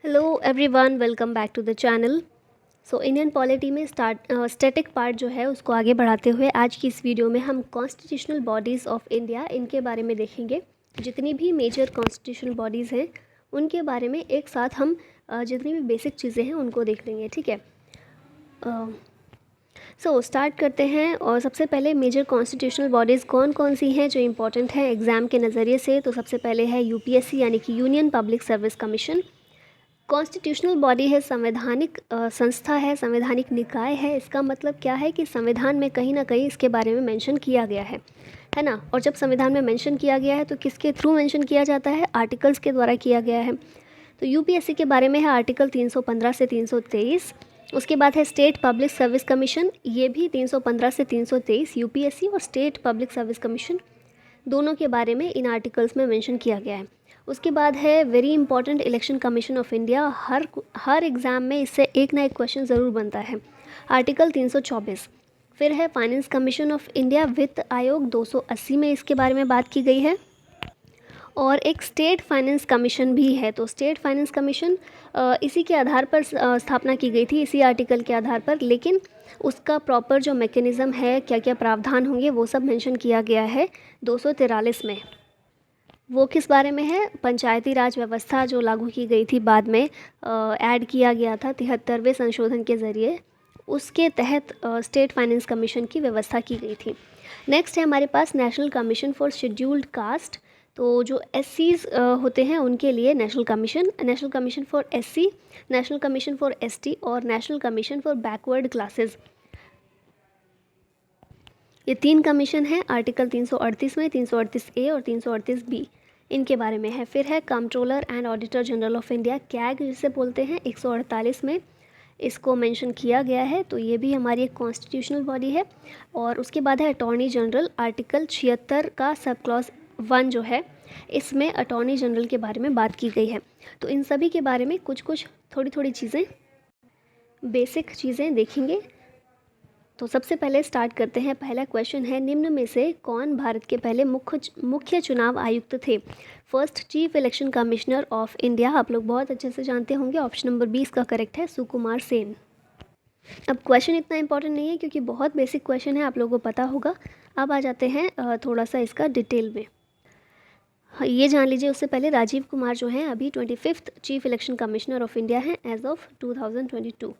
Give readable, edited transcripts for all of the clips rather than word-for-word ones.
Hello everyone, welcome back to the channel. Indian polity में static part जो है उसको आगे बढ़ाते हुए आज की इस वीडियो में हम कॉन्स्टिट्यूशनल बॉडीज़ ऑफ इंडिया इनके बारे में देखेंगे। जितनी भी मेजर कॉन्स्टिट्यूशनल बॉडीज़ हैं उनके बारे में एक साथ हम जितनी भी बेसिक चीज़ें हैं उनको देख लेंगे, ठीक है। स्टार्ट करते हैं। और सबसे पहले मेजर कॉन्स्टिट्यूशनल बॉडीज़ कौन कौन सी हैं जो इम्पोर्टेंट है एग्ज़ाम के नज़रिए से। तो सबसे पहले है यूपीएससी यानी कि union public service commission. Constitutional body है, संवैधानिक संस्था है, संवैधानिक निकाय है। इसका मतलब क्या है कि संविधान में कहीं ना कहीं इसके बारे में मेंशन किया गया है ना। और जब संविधान में मेंशन किया गया है तो किसके थ्रू मेंशन किया जाता है? आर्टिकल्स के द्वारा किया गया है। तो यूपीएससी के बारे में है आर्टिकल 315 से 323। उसके बाद है स्टेट पब्लिक सर्विस कमीशन, ये भी 315 से 323। यूपीएससी और स्टेट पब्लिक सर्विस कमीशन दोनों के बारे में इन आर्टिकल्स में मेंशन किया गया है। उसके बाद है very important election commission of India. Her exam में इससे एक ना एक क्वेश्चन ज़रूर बनता है, आर्टिकल 324। फिर है फाइनेंस कमीशन ऑफ इंडिया, वित्त आयोग 280 में इसके बारे में बात की गई है। और एक स्टेट फाइनेंस कमीशन भी है। तो स्टेट फाइनेंस कमीशन इसी के आधार पर स्थापना की गई थी, इसी आर्टिकल के आधार पर, लेकिन उसका प्रॉपर जो मैकेनिज़्म है, क्या क्या प्रावधान होंगे, वो सब मेंशन किया गया है 243 में। वो किस बारे में है? पंचायती राज व्यवस्था जो लागू की गई थी, बाद में ऐड किया गया था 73वें संशोधन के ज़रिए, उसके तहत स्टेट फाइनेंस कमीशन की व्यवस्था की गई थी। नेक्स्ट है हमारे पास national commission for scheduled caste. तो जो एससीज होते हैं उनके लिए national commission for SC, national commission for ST और national commission for backward classes. ये 3 कमीशन हैं आर्टिकल 338 में, 338A और 338B इनके बारे में है। फिर है controller and auditor general of India, CAG जिसे बोलते हैं, 148 में इसको मेंशन किया गया है। तो ये भी हमारी एक कॉन्स्टिट्यूशनल बॉडी है। और उसके बाद है अटॉर्नी जनरल, आर्टिकल 76 का सब क्लॉज 1 जो है, इसमें अटॉर्नी जनरल के बारे में बात की गई है। तो इन सभी के बारे में कुछ कुछ थोड़ी थोड़ी चीज़ें, बेसिक चीज़ें देखेंगे। तो सबसे पहले स्टार्ट करते हैं। पहला क्वेश्चन है, निम्न में से कौन भारत के पहले मुख्य चुनाव आयुक्त थे? First chief election commissioner of India, आप लोग बहुत अच्छे से जानते होंगे, ऑप्शन नंबर 20 का करेक्ट है, सुकुमार सेन। अब क्वेश्चन इतना इंपॉर्टेंट नहीं है क्योंकि बहुत बेसिक क्वेश्चन है, आप लोगों को पता होगा। अब आ जाते हैं थोड़ा सा इसका डिटेल में। हाँ, ये जान लीजिए उससे पहले राजीव कुमार जो हैं अभी 25th chief election commissioner of India हैं एज ऑफ 2022।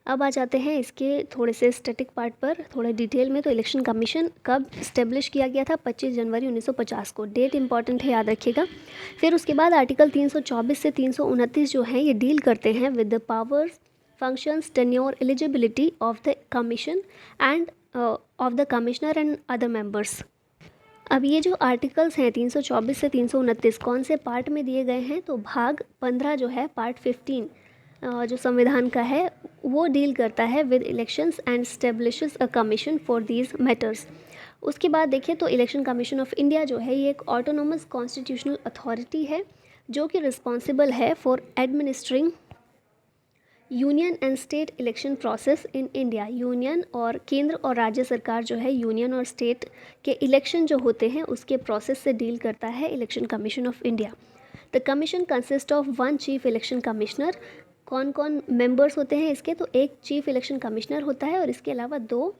अब आ जाते हैं इसके थोड़े से स्टैटिक पार्ट पर थोड़े डिटेल में। तो इलेक्शन कमीशन कब इस्टेब्लिश किया गया था? 25 जनवरी 1950 को। डेट इंपॉर्टेंट है, याद रखिएगा। फिर उसके बाद आर्टिकल 324 से 329 जो है ये डील करते हैं with the powers, functions, tenure, eligibility of the commission end of the commissioner and other members. अब ये जो आर्टिकल्स हैं 324 से 329 कौन से पार्ट में दिए गए हैं? तो भाग 15 जो है, पार्ट 15 जो संविधान का है, वो डील करता है with elections and establishes a commission for these matters. उसके बाद देखिए तो इलेक्शन कमीशन ऑफ इंडिया जो है ये एक ऑटोनोमस कॉन्स्टिट्यूशनल अथॉरिटी है जो कि रिस्पॉन्सिबल है for administering union and state election process in India. Union और केंद्र और राज्य सरकार जो है, यूनियन और स्टेट के इलेक्शन जो होते हैं उसके प्रोसेस से डील करता है election commission of India. The commission consist of 1 chief election commissioner. कौन कौन मेंबर्स होते हैं इसके? तो एक चीफ इलेक्शन कमिश्नर होता है और इसके अलावा 2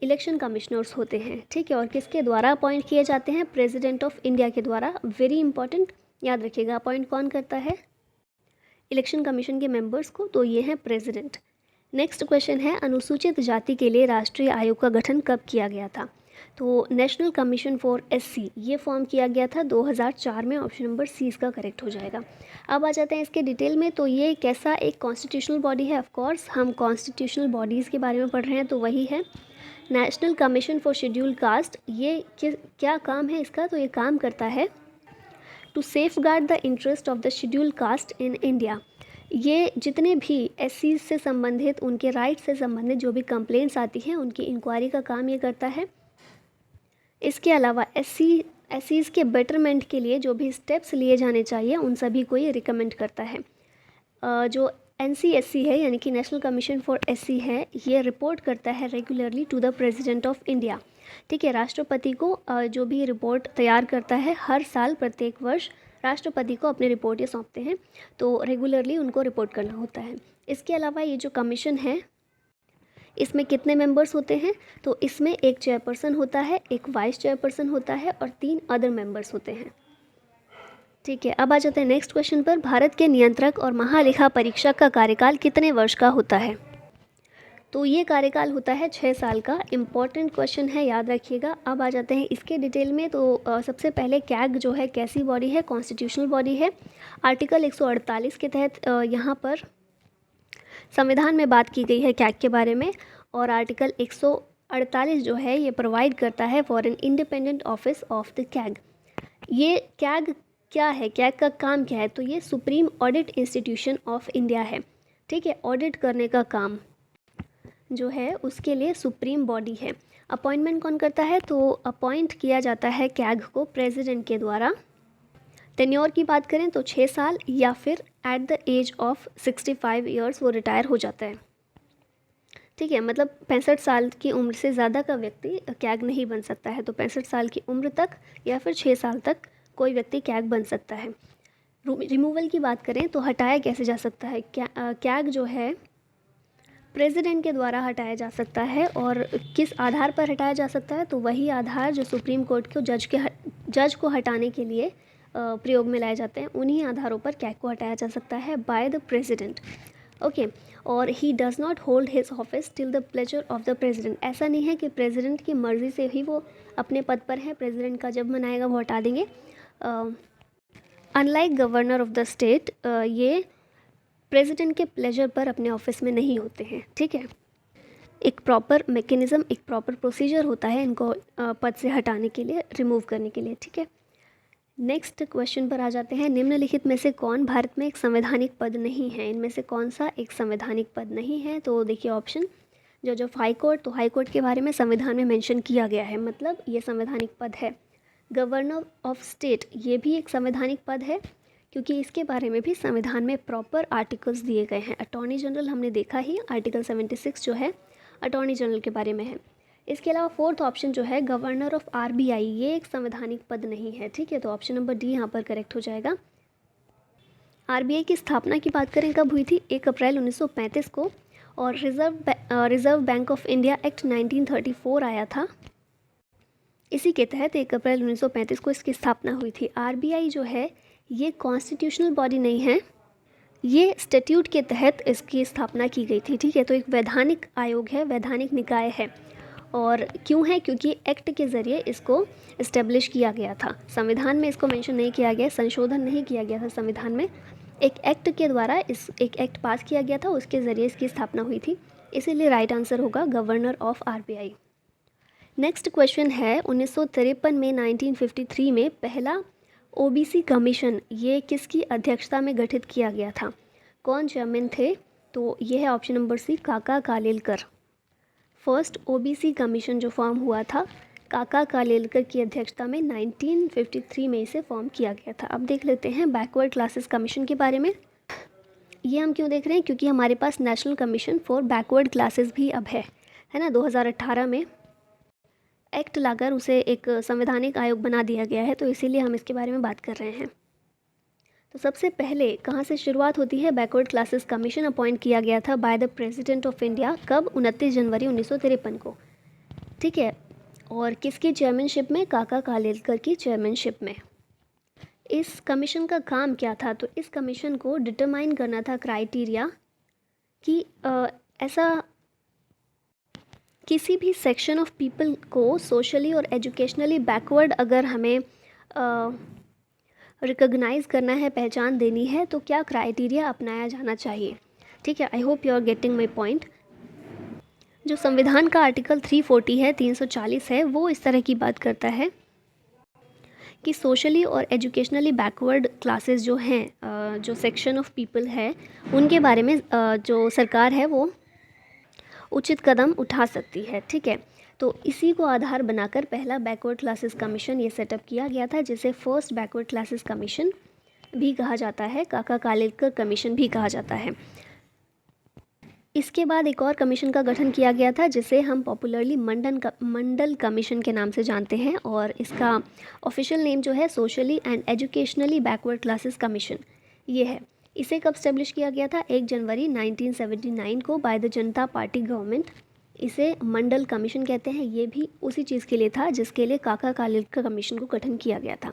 इलेक्शन कमिश्नर्स होते हैं, ठीक है। और किसके द्वारा अपॉइंट किए जाते हैं? प्रेसिडेंट ऑफ इंडिया के द्वारा। वेरी इंपॉर्टेंट, याद रखिएगा, अपॉइंट कौन करता है इलेक्शन कमीशन के मेंबर्स को? तो ये हैं प्रेसिडेंट। नेक्स्ट क्वेश्चन है, अनुसूचित जाति के लिए राष्ट्रीय आयोग का गठन कब किया गया था? तो नेशनल कमीशन फॉर एससी ये फॉर्म किया गया था 2004 में, ऑप्शन नंबर सी इसका करेक्ट हो जाएगा। अब आ जाते हैं इसके डिटेल में। तो ये कैसा एक कॉन्स्टिट्यूशनल बॉडी है? ऑफकोर्स हम कॉन्स्टिट्यूशनल बॉडीज़ के बारे में पढ़ रहे हैं, तो वही है national commission for scheduled cast. ये क्या काम है इसका? तो ये काम करता है to safeguard the interest of the scheduled caste in India. ये जितने भी एससी से संबंधित, उनके राइट से संबंधित जो भी कंप्लेंट्स आती हैं उनकी इंक्वायरी का काम ये करता है। इसके अलावा एससीज़ के बेटरमेंट के लिए जो भी स्टेप्स लिए जाने चाहिए उन सभी को ये रिकमेंड करता है। जो एनसीएससी है यानी कि नेशनल कमीशन फॉर एससी है, ये रिपोर्ट करता है regularly to the president of India, ठीक है। राष्ट्रपति को जो भी रिपोर्ट तैयार करता है हर साल, प्रत्येक वर्ष राष्ट्रपति को अपनी रिपोर्ट ये सौंपते हैं, तो रेगुलरली उनको रिपोर्ट करना होता है। इसके अलावा ये जो कमीशन है इसमें कितने मेंबर्स होते हैं, तो इसमें एक चेयरपर्सन होता है, एक वाइस चेयरपर्सन होता है और 3 अदर मेंबर्स होते हैं। ठीक है, अब आ जाते हैं नेक्स्ट क्वेश्चन पर। भारत के नियंत्रक और महालेखा परीक्षक का कार्यकाल कितने वर्ष का होता है? तो ये कार्यकाल होता है 6 साल का। इम्पॉर्टेंट क्वेश्चन है, याद रखिएगा। अब आ जाते हैं इसके डिटेल में। तो सबसे पहले कैग जो है कैसी बॉडी है? कॉन्स्टिट्यूशनल बॉडी है। आर्टिकल 148 के तहत यहाँ पर संविधान में बात की गई है कैग के बारे में, और आर्टिकल 148 जो है ये प्रोवाइड करता है for an independent office of the CAG. ये कैग क्या है, कैग का काम क्या है? तो ये supreme audit institution of India है। ठीक है, ऑडिट करने का काम जो है उसके लिए सुप्रीम बॉडी है। अपॉइंटमेंट कौन करता है? तो अपॉइंट किया जाता है कैग को प्रेसिडेंट के द्वारा। टेन्योर की बात करें तो 6 साल, या फिर at the age of 65 years वो रिटायर हो जाता है। ठीक है, मतलब 65 साल की उम्र से ज़्यादा का व्यक्ति कैग नहीं बन सकता है। तो 65 साल की उम्र तक या फिर 6 साल तक कोई व्यक्ति कैग बन सकता है। रिमूवल की बात करें तो हटाया कैसे जा सकता है? कैग जो है प्रेसिडेंट के द्वारा हटाया जा सकता है, और किस आधार पर हटाया जा सकता है? तो वही आधार जो सुप्रीम कोर्ट को जज को हटाने के लिए प्रयोग में लाए जाते हैं, उन्हीं आधारों पर कैग को हटाया जा सकता है बाय द प्रेसिडेंट। ओके, और he does not hold his office till the pleasure of the president. ऐसा नहीं है कि प्रेसिडेंट की मर्ज़ी से ही वो अपने पद पर है, प्रेसिडेंट का जब मन आएगा वो हटा देंगे। Unlike governor of the state, ये प्रेसिडेंट के प्लेजर पर अपने ऑफिस में नहीं होते हैं। ठीक है, एक प्रॉपर मैकेनिज़्म, एक प्रॉपर प्रोसीजर होता है इनको पद से हटाने के लिए, रिमूव करने के लिए। ठीक है, नेक्स्ट क्वेश्चन पर आ जाते हैं। निम्नलिखित में से कौन भारत में एक संवैधानिक पद नहीं है? इनमें से कौन सा एक संवैधानिक पद नहीं है? तो देखिए ऑप्शन, जज ऑफ हाई कोर्ट, तो हाई कोर्ट के बारे में संविधान में मेंशन किया गया है, मतलब ये संवैधानिक पद है। गवर्नर ऑफ स्टेट, ये भी एक संवैधानिक पद है, क्योंकि इसके बारे में भी संविधान में प्रॉपर आर्टिकल्स दिए गए हैं। अटॉर्नी जनरल हमने देखा ही, आर्टिकल 76 जो है अटॉर्नी जनरल के बारे में है। इसके अलावा फोर्थ ऑप्शन जो है गवर्नर ऑफ आरबीआई, ये एक संवैधानिक पद नहीं है। ठीक है, तो ऑप्शन नंबर डी यहाँ पर करेक्ट हो जाएगा। आरबीआई की स्थापना की बात करें कब हुई थी? 1 अप्रैल 1935 को, और reserve bank of India act 1934 आया था, इसी के तहत 1 अप्रैल 1935 को इसकी स्थापना हुई थी। आरबीआई जो है ये कॉन्स्टिट्यूशनल बॉडी नहीं है, ये स्टैट्यूट के तहत इसकी स्थापना की गई थी। ठीक है, तो एक वैधानिक आयोग है, वैधानिक निकाय है। और क्यों है? क्योंकि एक्ट के ज़रिए इसको इस्टेब्लिश किया गया था। संविधान में इसको मेंशन नहीं किया गया, संशोधन नहीं किया गया था संविधान में, एक एक्ट के द्वारा एक एक्ट पास किया गया था, उसके ज़रिए इसकी स्थापना हुई थी। इसीलिए राइट आंसर होगा governor of RBI. Next question है, 1953 में 1953 में पहला ओबीसी कमीशन ये किसकी अध्यक्षता में गठित किया गया था? कौन चेयरमैन थे? तो ये है ऑप्शन नंबर सी, काका कालेलकर। फर्स्ट ओबीसी कमीशन जो फॉर्म हुआ था काका कालेलकर की अध्यक्षता में 1953 में इसे फॉर्म किया गया था। अब देख लेते हैं बैकवर्ड क्लासेस कमीशन के बारे में। ये हम क्यों देख रहे हैं? क्योंकि हमारे पास national commission for backward classes भी अब है ना। 2018 में एक्ट लाकर उसे एक संवैधानिक आयोग बना दिया गया है, तो इसीलिए हम इसके बारे में बात कर रहे हैं। तो सबसे पहले कहाँ से शुरुआत होती है? बैकवर्ड क्लासेस कमीशन अपॉइंट किया गया था bye the president of India, कब? 29 जनवरी 1953 को। ठीक है, और किसकी चेयरमैनशिप में? काका कालेलकर की चेयरमैनशिप में। इस कमीशन का काम क्या था? तो इस कमीशन को डिटरमाइन करना था क्राइटेरिया कि ऐसा किसी भी सेक्शन ऑफ पीपल को सोशली और एजुकेशनली बैकवर्ड अगर हमें रिकॉग्नाइज़ करना है, पहचान देनी है, तो क्या क्राइटेरिया अपनाया जाना चाहिए। ठीक है, I hope you are getting my point. जो संविधान का आर्टिकल 340 है, 340 है, वो इस तरह की बात करता है कि सोशली और एजुकेशनली बैकवर्ड क्लासेस जो हैं, जो सेक्शन ऑफ पीपल है, उनके बारे में जो सरकार है वो उचित कदम उठा सकती है। ठीक है, तो इसी को आधार बनाकर पहला बैकवर्ड क्लासेस कमीशन ये सेटअप किया गया था, जिसे फर्स्ट बैकवर्ड क्लासेस कमीशन भी कहा जाता है, काका कालेलकर कमीशन भी कहा जाता है। इसके बाद एक और कमीशन का गठन किया गया था जिसे हम पॉपुलरली मंडल कमीशन के नाम से जानते हैं, और इसका ऑफिशियल नेम जो है socially and educationally backward classes commission ये है। इसे कब स्टेब्लिश किया गया था? 1 जनवरी 1979 को by the Janata party government. इसे मंडल कमीशन कहते हैं। ये भी उसी चीज़ के लिए था जिसके लिए काका कालेलकर कमीशन को गठन किया गया था।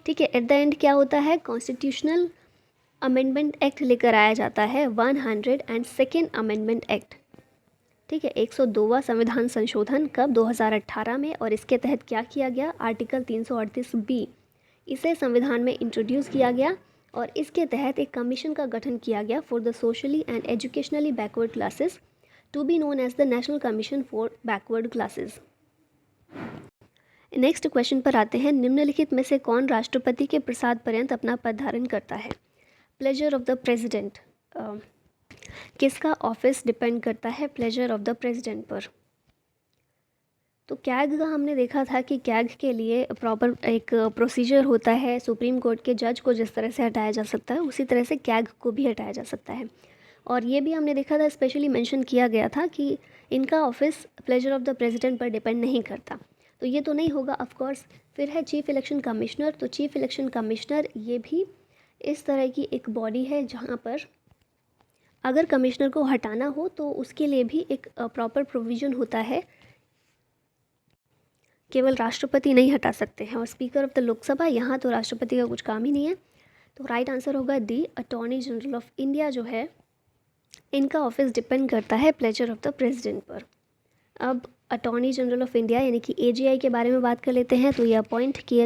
ठीक है, एट द एंड क्या होता है? कॉन्स्टिट्यूशनल अमेंडमेंट एक्ट लेकर आया जाता है, 102nd अमेंडमेंट एक्ट। ठीक है, 102वां संविधान संशोधन कब? 2018 में। और इसके तहत क्या किया गया? आर्टिकल 338B इसे संविधान में इंट्रोड्यूस किया गया, और इसके तहत एक कमीशन का गठन किया गया for the socially and educationally backward classes, to be known as the national commission for backward classes. Next question पर आते हैं। निम्नलिखित में से कौन राष्ट्रपति के प्रसाद पर्यंत अपना पद धारण करता है? Pleasure of the president. किसका ऑफिस डिपेंड करता है प्लेजर ऑफ द प्रेसिडेंट पर? तो कैग का हमने देखा था कि कैग के लिए प्रॉपर एक प्रोसीजर होता है। सुप्रीम कोर्ट के जज को जिस तरह से हटाया जा सकता है उसी तरह से कैग को भी हटाया जा सकता है। और ये भी हमने देखा था, स्पेशली मेंशन किया गया था कि इनका office pleasure of the president पर डिपेंड नहीं करता। तो ये तो नहीं होगा ऑफ कोर्स। फिर है चीफ इलेक्शन कमिश्नर। तो चीफ इलेक्शन कमिश्नर ये भी इस तरह की एक बॉडी है जहाँ पर अगर कमिश्नर को हटाना हो तो उसके लिए भी एक प्रॉपर प्रोविज़न होता है, केवल राष्ट्रपति नहीं हटा सकते हैं। और स्पीकर ऑफ द लोकसभा, यहाँ तो राष्ट्रपति का कुछ काम ही नहीं है। तो राइट आंसर होगा D, attorney general of India जो है इनका ऑफिस डिपेंड करता है प्लेजर ऑफ द प्रेसिडेंट पर। अब अटॉर्नी जनरल ऑफ इंडिया यानी कि AGI के बारे में बात कर लेते हैं। तो ये अपॉइंट किया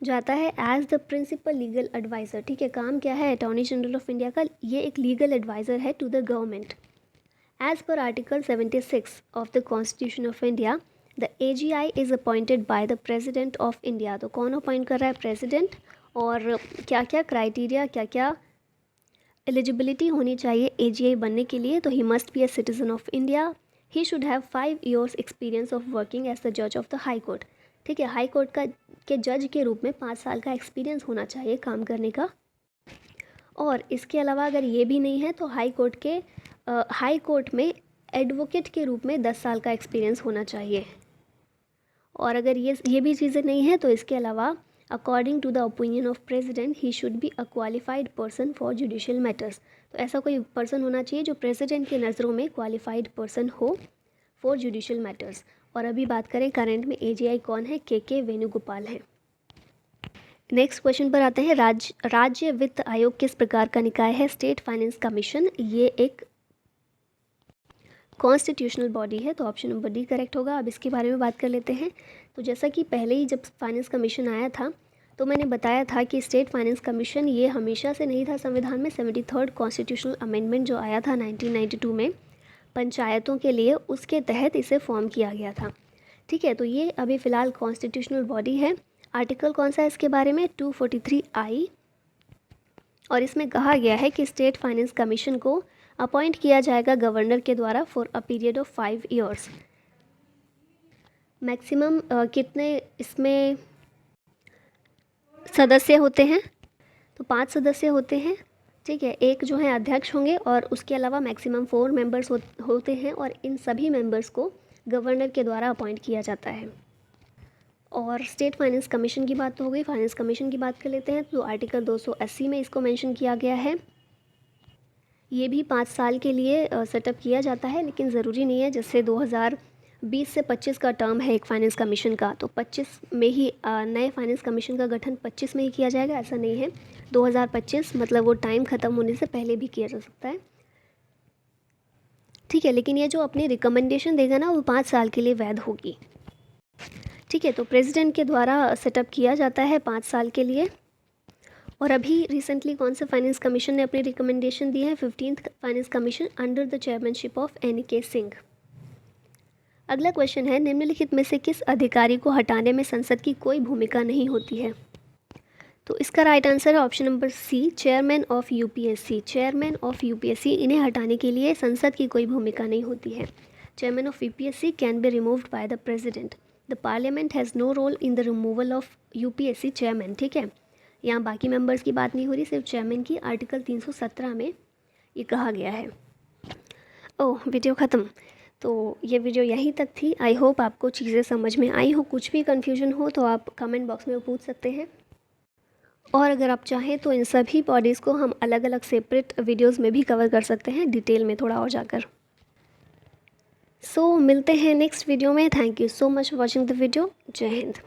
जाता है as the principal legal adviser. ठीक है, काम क्या है अटॉर्नी जनरल ऑफ इंडिया का? ये एक लीगल एडवाइज़र है to the government. As per article 76 of the constitution of India, the AGI is appointed by the president of India. तो कौन अपॉइंट कर रहा है? प्रेसिडेंट। और क्या क्या क्राइटेरिया, क्या क्या एलिजिबिलिटी होनी चाहिए AGI बनने के लिए? तो he must be a citizen of India, he should have 5 years experience of working as the जज ऑफ द हाई कोर्ट। ठीक है, हाई कोर्ट के जज के रूप में 5 साल का एक्सपीरियंस होना चाहिए काम करने का। और इसके अलावा अगर ये भी नहीं है तो हाई कोर्ट में एडवोकेट के रूप में 10 साल का एक्सपीरियंस होना चाहिए। और अगर ये भी चीज़ें नहीं है तो इसके अलावा according to the opinion of president he should be a qualified person for judicial matters. तो ऐसा कोई पर्सन होना चाहिए जो प्रेसिडेंट की नज़रों में क्वालिफाइड पर्सन हो फॉर जुडिशियल मैटर्स। और अभी बात करें करंट में AGI कौन है? KK वेणुगोपाल है। नेक्स्ट क्वेश्चन पर आते हैं। राज्य वित्त आयोग किस प्रकार का निकाय है? स्टेट फाइनेंस कमीशन ये एक कॉन्स्टिट्यूशनल बॉडी है। तो ऑप्शन नंबर डी करेक्ट होगा। अब इसके बारे में बात कर लेते हैं। तो जैसा कि पहले ही जब फाइनेंस कमीशन आया था तो मैंने बताया था कि स्टेट फाइनेंस कमीशन ये हमेशा से नहीं था संविधान में। 73rd कॉन्स्टिट्यूशनल अमेंडमेंट जो आया था 1992 में पंचायतों के लिए, उसके तहत इसे फॉर्म किया गया था। ठीक है, तो ये अभी फ़िलहाल कॉन्स्टिट्यूशनल बॉडी है। आर्टिकल कौन सा है इसके बारे में? 243I। और इसमें कहा गया है कि स्टेट फाइनेंस कमीशन को अपॉइंट किया जाएगा गवर्नर के द्वारा for a period of 5 years। Maximum कितने इसमें सदस्य होते हैं? तो 5 सदस्य होते हैं। ठीक है, एक जो है अध्यक्ष होंगे और उसके अलावा मैक्सिमम 4 मेंबर्स होते हैं, और इन सभी मेंबर्स को गवर्नर के द्वारा अपॉइंट किया जाता है। और स्टेट फाइनेंस कमीशन की बात तो हो गई, फाइनेंस कमीशन की बात कर लेते हैं। तो आर्टिकल 280 में इसको मेंशन किया गया है। ये भी 5 साल के लिए सेटअप किया जाता है, लेकिन ज़रूरी नहीं है। जैसे 2020 से 25 का टर्म है एक फाइनेंस कमीशन का, तो 25 में ही नए फाइनेंस कमीशन का गठन 25 में ही किया जाएगा, ऐसा नहीं है। 2025 मतलब वो टाइम ख़त्म होने से पहले भी किया जा सकता है। ठीक है, लेकिन ये जो अपनी रिकमेंडेशन देगा ना वो 5 साल के लिए वैध होगी। ठीक है, तो प्रेसिडेंट के द्वारा सेटअप किया जाता है 5 साल के लिए। और अभी रिसेंटली कौन सा फाइनेंस कमीशन ने अपनी रिकमेंडेशन दी है? 15th finance commission under the chairmanship of NK Singh. अगला क्वेश्चन है, निम्नलिखित में से किस अधिकारी को हटाने में संसद की कोई भूमिका नहीं होती है? तो इसका राइट आंसर है option number C, chairman of UPSC। Chairman of UPSC, इन्हें हटाने के लिए संसद की कोई भूमिका नहीं होती है। Chairman of UPSC can be removed by the president. The parliament has no role in the removal of UPSC chairman. ठीक है, यहाँ बाकी मेंबर्स की बात नहीं हो रही, सिर्फ चेयरमैन की। आर्टिकल 317 में ये कहा गया है। ओह, वीडियो ख़त्म। तो ये वीडियो यहीं तक थी। आई होप आपको चीज़ें समझ में आई हो। कुछ भी कन्फ्यूजन हो तो आप कमेंट बॉक्स में पूछ सकते हैं, और अगर आप चाहें तो इन सभी बॉडीज़ को हम अलग अलग सेपरेट वीडियोज़ में भी कवर कर सकते हैं, डिटेल में थोड़ा और जाकर। सो मिलते हैं नेक्स्ट वीडियो में। Thank you so much for watching the video. जय हिंद।